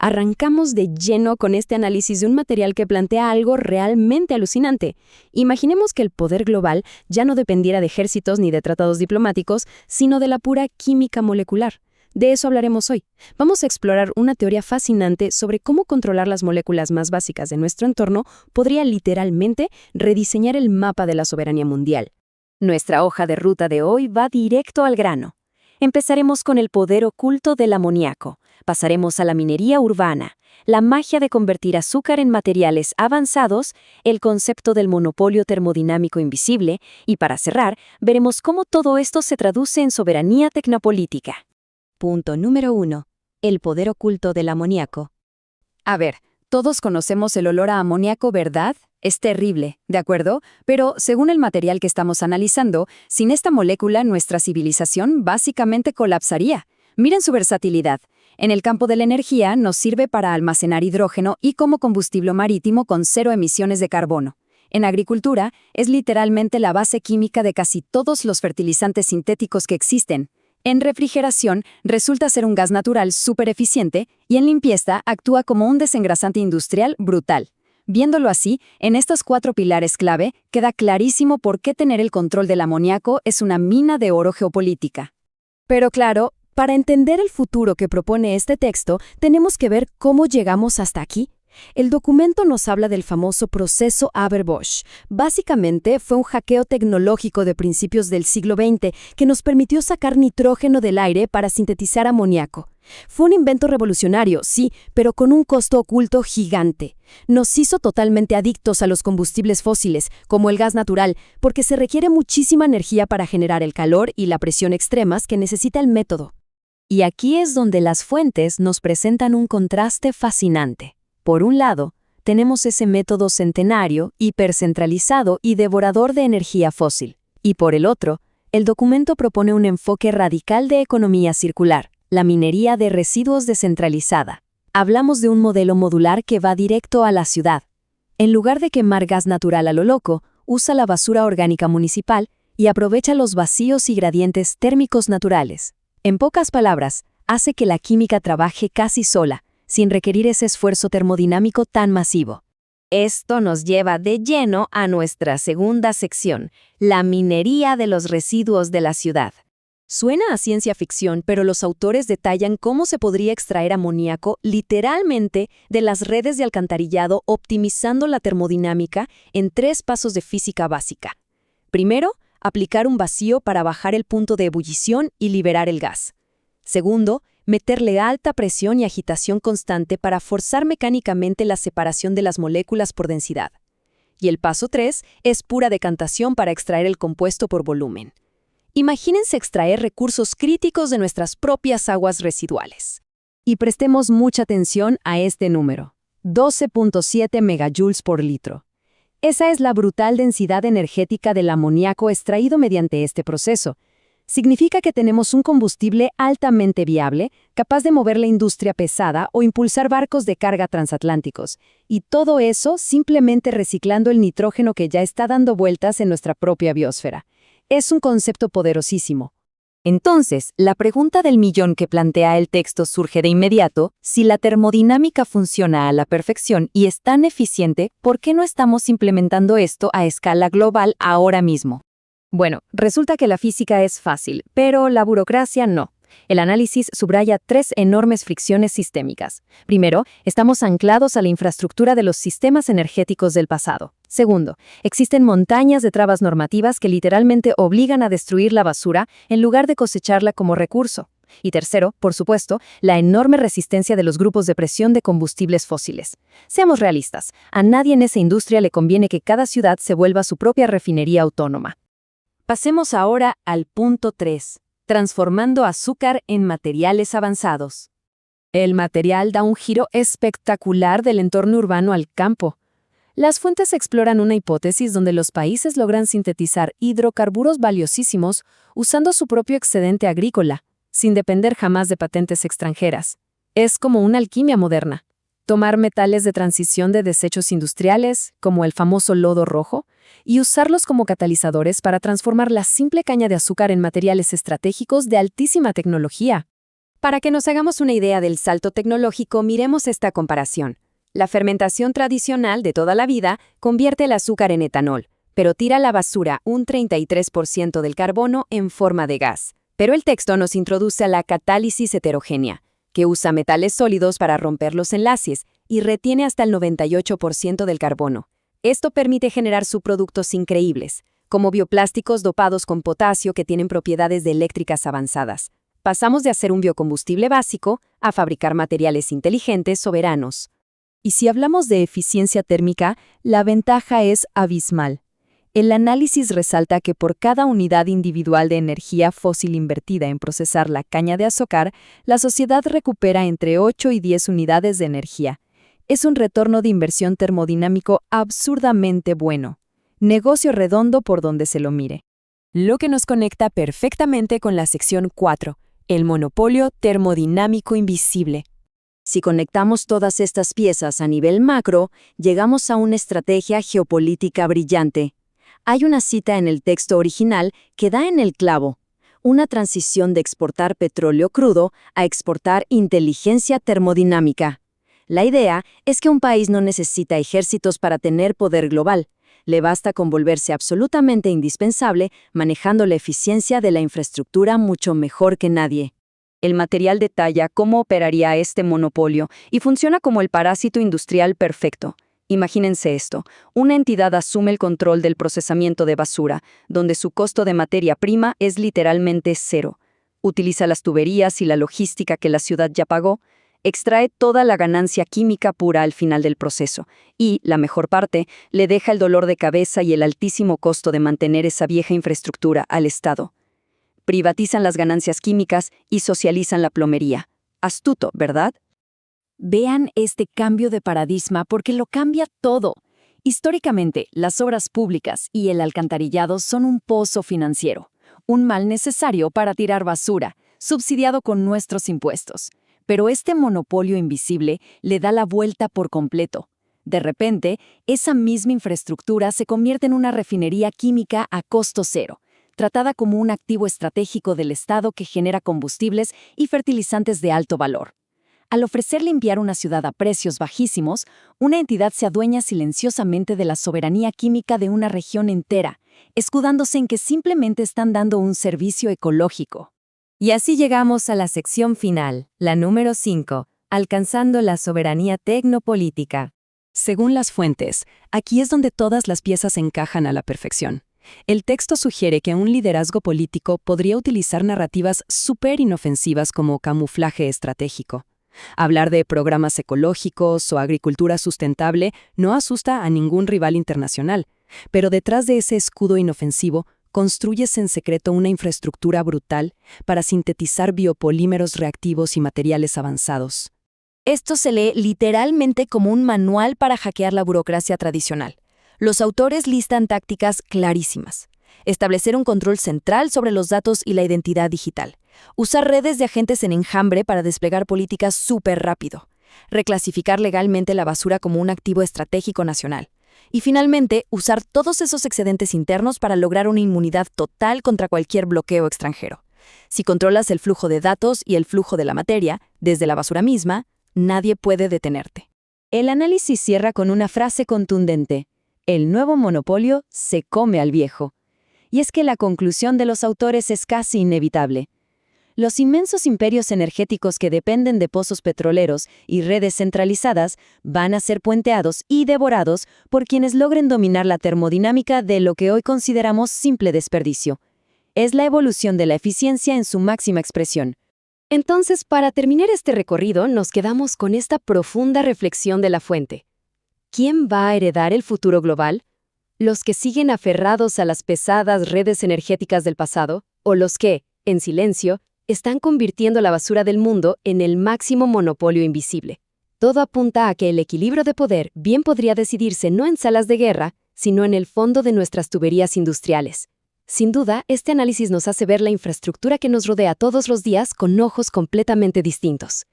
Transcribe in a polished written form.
Arrancamos de lleno con este análisis de un material que plantea algo realmente alucinante. Imaginemos que el poder global ya no dependiera de ejércitos ni de tratados diplomáticos, sino de la pura química molecular. De eso hablaremos hoy. Vamos a explorar una teoría fascinante sobre cómo controlar las moléculas más básicas de nuestro entorno podría literalmente rediseñar el mapa de la soberanía mundial. Nuestra hoja de ruta de hoy va directo al grano. Empezaremos con el poder oculto del amoníaco, pasaremos a la minería urbana, la magia de convertir azúcar en materiales avanzados, el concepto del monopolio termodinámico invisible y, para cerrar, veremos cómo todo esto se traduce en soberanía tecnopolítica. Punto número 1. El poder oculto del amoníaco. A ver, todos conocemos el olor a amoníaco, ¿verdad? Es terrible, ¿de acuerdo? Pero, según el material que estamos analizando, sin esta molécula nuestra civilización básicamente colapsaría. Miren su versatilidad. En el campo de la energía nos sirve para almacenar hidrógeno y como combustible marítimo con 0 emisiones de carbono. En agricultura, es literalmente la base química de casi todos los fertilizantes sintéticos que existen. En refrigeración, resulta ser un gas natural súper eficiente y en limpieza actúa como un desengrasante industrial brutal. Viéndolo así, en estos 4 pilares clave, queda clarísimo por qué tener el control del amoníaco es una mina de oro geopolítica. Pero claro, para entender el futuro que propone este texto, tenemos que ver cómo llegamos hasta aquí. El documento nos habla del famoso proceso Haber-Bosch. Básicamente, fue un hackeo tecnológico de principios del siglo XX que nos permitió sacar nitrógeno del aire para sintetizar amoníaco. Fue un invento revolucionario, sí, pero con un costo oculto gigante. Nos hizo totalmente adictos a los combustibles fósiles, como el gas natural, porque se requiere muchísima energía para generar el calor y la presión extremas que necesita el método. Y aquí es donde las fuentes nos presentan un contraste fascinante. Por un lado, tenemos ese método centenario, hipercentralizado y devorador de energía fósil. Y por el otro, el documento propone un enfoque radical de economía circular, la minería de residuos descentralizada. Hablamos de un modelo modular que va directo a la ciudad. En lugar de quemar gas natural a lo loco, usa la basura orgánica municipal y aprovecha los vacíos y gradientes térmicos naturales. En pocas palabras, hace que la química trabaje casi sola, sin requerir ese esfuerzo termodinámico tan masivo. Esto nos lleva de lleno a nuestra segunda sección, la minería de los residuos de la ciudad. Suena a ciencia ficción, pero los autores detallan cómo se podría extraer amoníaco literalmente de las redes de alcantarillado optimizando la termodinámica en 3 pasos de física básica. Primero, aplicar un vacío para bajar el punto de ebullición y liberar el gas. Segundo, meterle alta presión y agitación constante para forzar mecánicamente la separación de las moléculas por densidad. Y el paso 3 es pura decantación para extraer el compuesto por volumen. Imagínense extraer recursos críticos de nuestras propias aguas residuales. Y prestemos mucha atención a este número, 12.7 megajoules por litro. Esa es la brutal densidad energética del amoníaco extraído mediante este proceso. Significa que tenemos un combustible altamente viable, capaz de mover la industria pesada o impulsar barcos de carga transatlánticos. Y todo eso simplemente reciclando el nitrógeno que ya está dando vueltas en nuestra propia biosfera. Es un concepto poderosísimo. Entonces, la pregunta del millón que plantea el texto surge de inmediato: si la termodinámica funciona a la perfección y es tan eficiente, ¿por qué no estamos implementando esto a escala global ahora mismo? Bueno, resulta que la física es fácil, pero la burocracia no. El análisis subraya 3 enormes fricciones sistémicas. Primero, estamos anclados a la infraestructura de los sistemas energéticos del pasado. Segundo, existen montañas de trabas normativas que literalmente obligan a destruir la basura en lugar de cosecharla como recurso. Y tercero, por supuesto, la enorme resistencia de los grupos de presión de combustibles fósiles. Seamos realistas, a nadie en esa industria le conviene que cada ciudad se vuelva su propia refinería autónoma. Pasemos ahora al punto 3, transformando azúcar en materiales avanzados. El material da un giro espectacular del entorno urbano al campo. Las fuentes exploran una hipótesis donde los países logran sintetizar hidrocarburos valiosísimos usando su propio excedente agrícola, sin depender jamás de patentes extranjeras. Es como una alquimia moderna. Tomar metales de transición de desechos industriales, como el famoso lodo rojo, y usarlos como catalizadores para transformar la simple caña de azúcar en materiales estratégicos de altísima tecnología. Para que nos hagamos una idea del salto tecnológico, miremos esta comparación. La fermentación tradicional de toda la vida convierte el azúcar en etanol, pero tira a la basura un 33% del carbono en forma de gas. Pero el texto nos introduce a la catálisis heterogénea, que usa metales sólidos para romper los enlaces y retiene hasta el 98% del carbono. Esto permite generar subproductos increíbles, como bioplásticos dopados con potasio que tienen propiedades eléctricas avanzadas. Pasamos de hacer un biocombustible básico a fabricar materiales inteligentes soberanos. Y si hablamos de eficiencia térmica, la ventaja es abismal. El análisis resalta que por cada unidad individual de energía fósil invertida en procesar la caña de azúcar, la sociedad recupera entre 8 y 10 unidades de energía. Es un retorno de inversión termodinámico absurdamente bueno. Negocio redondo por donde se lo mire. Lo que nos conecta perfectamente con la sección 4, el monopolio termodinámico invisible. Si conectamos todas estas piezas a nivel macro, llegamos a una estrategia geopolítica brillante. Hay una cita en el texto original que da en el clavo: una transición de exportar petróleo crudo a exportar inteligencia termodinámica. La idea es que un país no necesita ejércitos para tener poder global. Le basta con volverse absolutamente indispensable manejando la eficiencia de la infraestructura mucho mejor que nadie. El material detalla cómo operaría este monopolio y funciona como el parásito industrial perfecto. Imagínense esto: una entidad asume el control del procesamiento de basura, donde su costo de materia prima es literalmente cero. Utiliza las tuberías y la logística que la ciudad ya pagó, extrae toda la ganancia química pura al final del proceso y, la mejor parte, le deja el dolor de cabeza y el altísimo costo de mantener esa vieja infraestructura al Estado. Privatizan las ganancias químicas y socializan la plomería. Astuto, ¿verdad? Vean este cambio de paradigma porque lo cambia todo. Históricamente, las obras públicas y el alcantarillado son un pozo financiero, un mal necesario para tirar basura, subsidiado con nuestros impuestos. Pero este monopolio invisible le da la vuelta por completo. De repente, esa misma infraestructura se convierte en una refinería química a costo cero, tratada como un activo estratégico del Estado que genera combustibles y fertilizantes de alto valor. Al ofrecer limpiar una ciudad a precios bajísimos, una entidad se adueña silenciosamente de la soberanía química de una región entera, escudándose en que simplemente están dando un servicio ecológico. Y así llegamos a la sección final, la número 5, alcanzando la soberanía tecnopolítica. Según las fuentes, aquí es donde todas las piezas encajan a la perfección. El texto sugiere que un liderazgo político podría utilizar narrativas súper inofensivas como camuflaje estratégico. Hablar de programas ecológicos o agricultura sustentable no asusta a ningún rival internacional, pero detrás de ese escudo inofensivo construyes en secreto una infraestructura brutal para sintetizar biopolímeros reactivos y materiales avanzados. Esto se lee literalmente como un manual para hackear la burocracia tradicional. Los autores listan tácticas clarísimas: establecer un control central sobre los datos y la identidad digital, usar redes de agentes en enjambre para desplegar políticas súper rápido, reclasificar legalmente la basura como un activo estratégico nacional, y finalmente usar todos esos excedentes internos para lograr una inmunidad total contra cualquier bloqueo extranjero. Si controlas el flujo de datos y el flujo de la materia, desde la basura misma, nadie puede detenerte. El análisis cierra con una frase contundente: el nuevo monopolio se come al viejo. Y es que la conclusión de los autores es casi inevitable. Los inmensos imperios energéticos que dependen de pozos petroleros y redes centralizadas van a ser puenteados y devorados por quienes logren dominar la termodinámica de lo que hoy consideramos simple desperdicio. Es la evolución de la eficiencia en su máxima expresión. Entonces, para terminar este recorrido, nos quedamos con esta profunda reflexión de la fuente. ¿Quién va a heredar el futuro global? ¿Los que siguen aferrados a las pesadas redes energéticas del pasado? ¿O los que, en silencio, están convirtiendo la basura del mundo en el máximo monopolio invisible? Todo apunta a que el equilibrio de poder bien podría decidirse no en salas de guerra, sino en el fondo de nuestras tuberías industriales. Sin duda, este análisis nos hace ver la infraestructura que nos rodea todos los días con ojos completamente distintos.